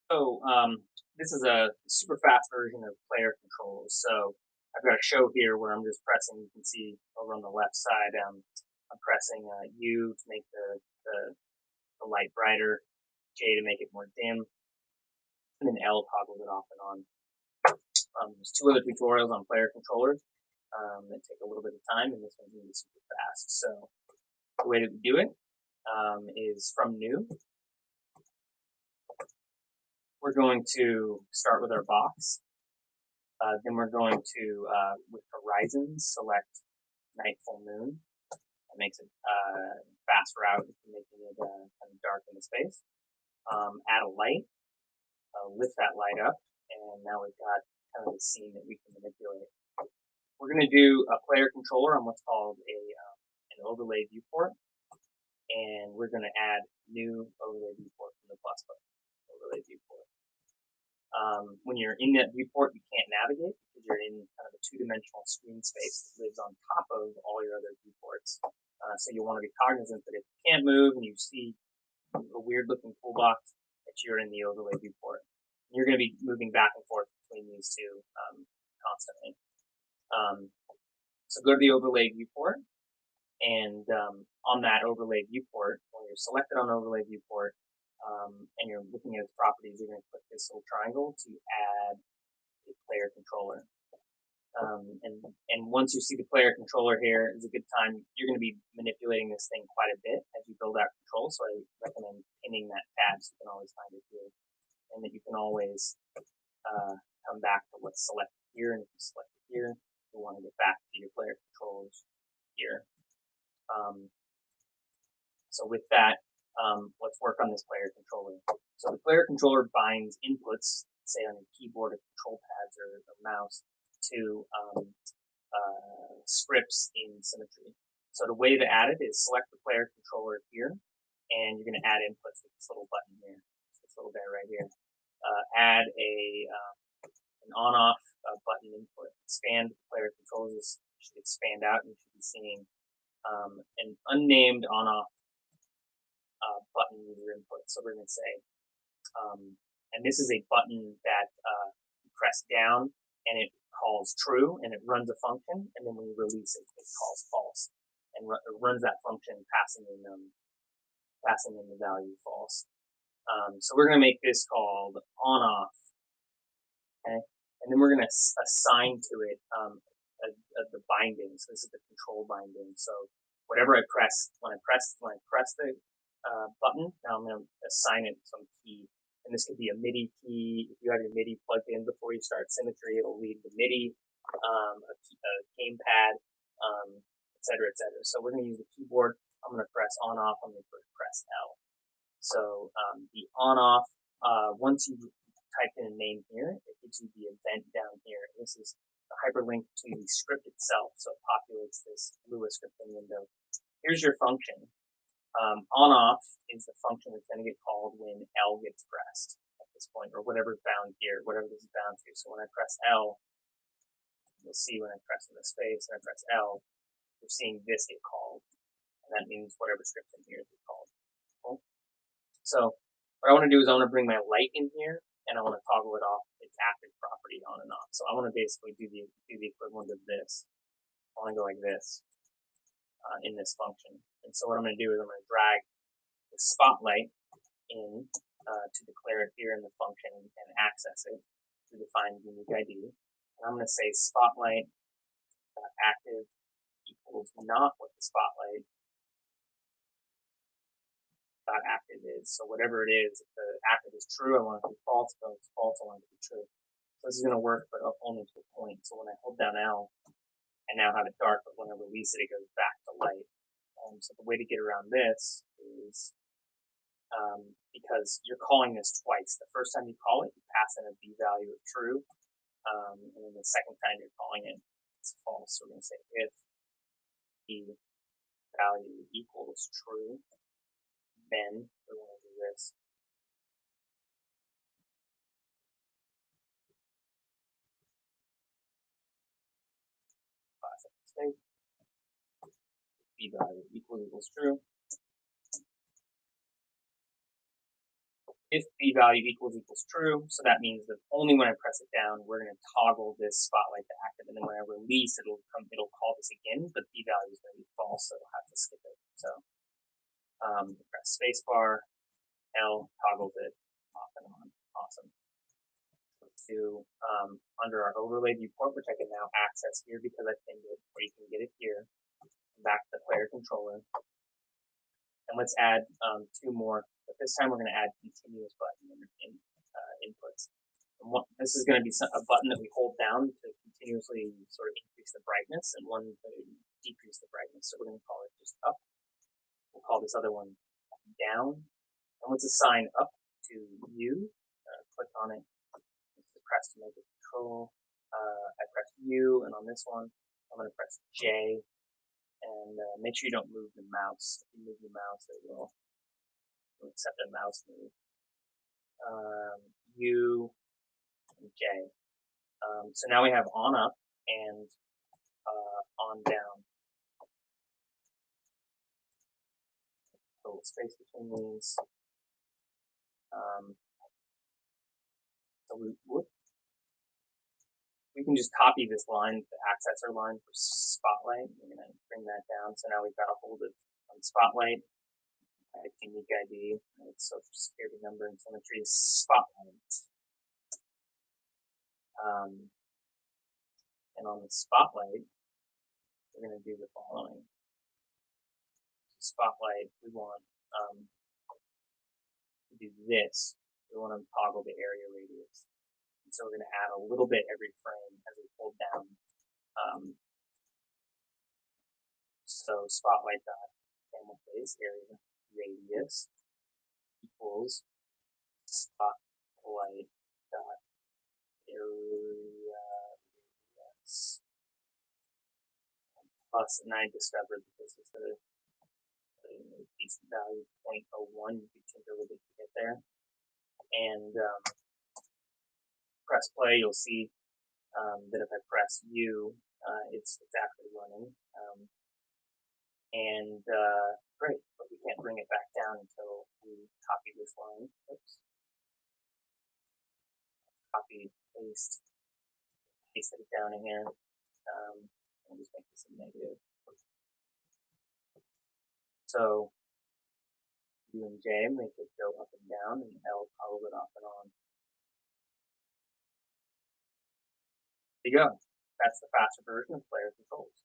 So this is a super fast version of player controls. So I've got a show here where I'm just pressing. You can see over on the left side, I'm pressing U to make the light brighter, J to make it more dim, and then L toggles it off and on. There's two other tutorials on player controllers that take a little bit of time, and this one's going to be super fast. So the way that we do it is from new. We're going to start with our box. Then we're going to, with horizons, select night, full moon. That makes it fast route, making it kind of dark in the space. Add a light, lift that light up, and now we've got kind of the scene that we can manipulate. We're going to do a player controller on what's called an overlay viewport, and we're going to add new overlay viewport from the plus button, overlay viewport. When you're in that viewport, you can't navigate because you're in kind of a two-dimensional screen space that lives on top of all your other viewports. So you'll want to be cognizant that if you can't move and you see a weird-looking toolbox, that you're in the overlay viewport. You're going to be moving back and forth between these two constantly. So go to the overlay viewport, and on that overlay viewport, when you're selected on overlay viewport, and you're looking at its properties, you're going to click this little triangle to add a player controller. And once you see the player controller here, is a good time. You're going to be manipulating this thing quite a bit as you build out control. So I recommend pinning that tab so you can always find it here, and that you can always come back to what's selected here. And if you select it here, you'll want to get back to your player controls here. So with that, let's work on this player controller. So the player controller binds inputs, say on your keyboard or control pads or mouse, to scripts in Simmetri. So the way to add it is select the player controller here, and you're going to add inputs with this little button here, this little guy right here. Add an on-off button input. Expand the player controllers should expand out, and you should be seeing an unnamed on-off button user input. So we're going to say, and this is a button that you press down and it calls true and it runs a function, and then when you release it, it calls false and runs that function, passing in the value false. So we're going to make this called on-off, okay? And then we're going to assign to it the binding. So this is the control binding. So whatever I press, when I press the button, now I'm going to assign it some key. And this could be a MIDI key. If you have your MIDI plugged in before you start Simmetri, it'll lead to MIDI, a gamepad, et cetera, et cetera. So we're going to use the keyboard. I'm going to press on off. I'm going to press L. So the on off, once you type in a name here, it gives you the event down here. This is the hyperlink to the script itself. So it populates this Lua scripting window. Here's your function. On-off is the function that's going to get called when L gets pressed at this point, or whatever's bound here, whatever this is bound to. So when I press L, you'll see when I press in the space and I press L, you're seeing this get called. And that means whatever script in here is called. Cool. So what I want to do is I want to bring my light in here, and I want to toggle it off its active property on and off. So I want to basically do the equivalent of this. I want to go like this in this function. And so what I'm going to do is I'm going to drag the spotlight in to declare it here in the function and access it to define the unique ID. And I'm going to say spotlight active equals not what the spotlight active is. So whatever it is, if the active is true, I want it to be false. If it's false, I want it to be true. So this is going to work, but only to a point. So when I hold down L, I now have it dark, but when I release it, it goes back to light. So the way to get around this is because you're calling this twice. The first time you call it, you pass in a B value of true, and then the second time you're calling it, it's false. So we're going to say if the value equals true, then we're going to do this. Classic mistake. B value equals true. if b value equals true, so that means that only when I press it down, we're going to toggle this spotlight to active, and then when I release, it'll call this again, but b value is going to be false, so it'll have to skip it. So press spacebar, L toggles it off and on. Awesome. To under our overlay viewport, which I can now access here because I pinned it, or you can get it here. Back to the player controller, and let's add 2 more. But this time we're going to add continuous button inputs. And this is going to be a button that we hold down to continuously sort of increase the brightness, and one to decrease the brightness. So we're going to call it just up. We'll call this other one down, and let's assign up to U. Click on it. Press to make it control. I press U, and on this one, I'm going to press J, and make sure you don't move the mouse. If you move the mouse, it will accept a mouse move. U and J. So now we have on up and on down. Little space between these. So we can just copy this line, the accessor line for spotlight. We're going to bring that down. So now we've got a hold of spotlight, unique ID, it's social security number, and Simmetri is spotlight. And on the spotlight, we're going to do the following. Spotlight, we want to do this. We want to toggle the area radius. And so we're going to add a little bit every frame as we hold down. So spotlight dot camel face area radius equals spotlight dot area radius plus, and I discovered that this is the decent value 0.01. You can tinker with it to get there. And press play, you'll see that if I press U, it's actually running. Great, but we can't bring it back down until we copy this line. Oops. Copy, paste it down in here. I'll just make this a negative. So U and J make it go up and down, and L toggle it off and on. There you go. That's the faster version of player controls.